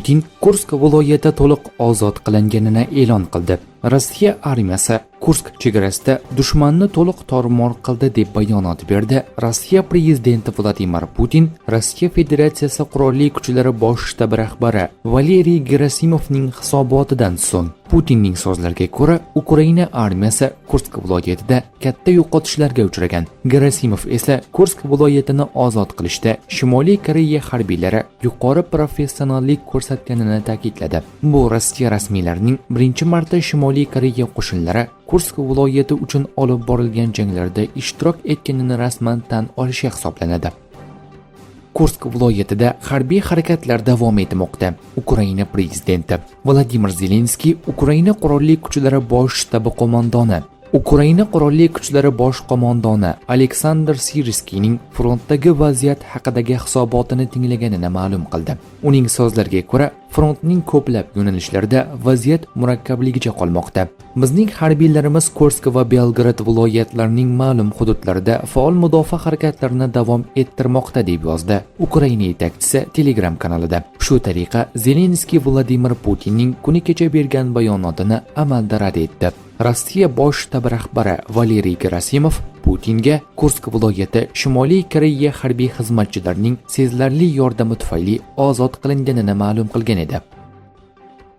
Putin Kursk viloyati to'liq ozod qilinganini e'lon qildi. Rossiya armiyasi Kursk chegarasida dushmanni to'liq tor-mor qildi deb bayonot berdi. Rossiya prezidenti Vladimir Putin Rossiya Federatsiyasi qurolli kuchlari bosh shtabi rahbari Valeriy Gerasimovning hisobotidan so'ng Putinning so'zlariga ko'ra, Ukraina armiyasi Kursk viloyatida katta yo'qotishlarga uchragan. Gerasimov esa Kursk viloyatini ozod qilishda Shimoliy Koreya harbiylari yuqori professionallik ko'rsatganini ta'kidladi. Bu Rossiya rasmiylarining birinchi marta Shimoliy Koreya qo'shinlari Kursk viloyati uchun olib borilgan janglarda ishtirok etganini rasman tan olishi hisoblanadi. Kursk viloyatida harbiy harakatlar davom etmoqda. Ukraina prezidenti Vladimir Zelenskiy Ukraina qurolli kuchlari bosh shtabi qo'mondoni Ukraina qurolli kuchlari bosh qo'mondoni Aleksandr Sirskiyning frontdagi vaziyat haqidagi hisobotini tinglaganini ma'lum qildi. Uning so'zlariga ko'ra, frontning ko'plab yo'nalishlarida vaziyat murakkabligicha qolmoqda. Bizning harbiylarimiz Kursk va Belgrad viloyatlarining ma'lum hududlarida faol mudofaa harakatlarini davom ettirmoqda deb yozdi Ukraina yetakchisi Telegram kanalida. Shu tariqa Zelenskiy Vladimir Putinning kuni kecha bergan bayonotini amalda rad etdi. Rossiya bosh shtabi rahbari Valeriy Gerasimov Putinga Kursk viloyati Shimoliy Koreya harbiy xizmatchilarining sezilarli yordami tufayli ozod qilinganini ma'lum qilgan edi.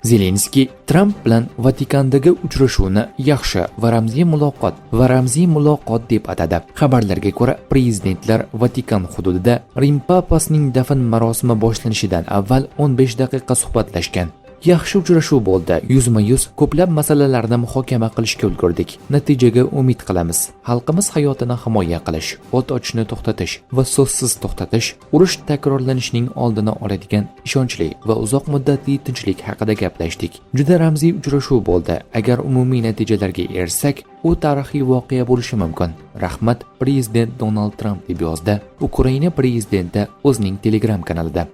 Zelenskiy Tramp bilan Vatikandagi uchrashuvni yaxshi va ramziy muloqot deb atadi. Xabarlarga ko'ra, prezidentlar Vatikan hududida Rim papasining dafn marosimi boshlanishidan avval 15 daqiqa suhbatlashgan. Yaxshi uchrashuv bo'ldi. Yuzma-yuz ko'plab masalalarni muhokama qilishga ulgurdik. Natijaga umid qilamiz. Xalqimiz hayotini himoya qilish, o't ochishni to'xtatish va so'zsiz to'xtatish, urush takrorlanishining oldini oladigan ishonchli va uzoq muddatli tinchlik haqida gaplashdik. Juda ramziy uchrashuv bo'ldi. Agar umumiy natijalarga erishsak, u tarixiy voqea bo'lishi mumkin. Rahmat, prezident Donald Tramp deb yozdi Ukraina prezidenti o'zining Telegram kanalida.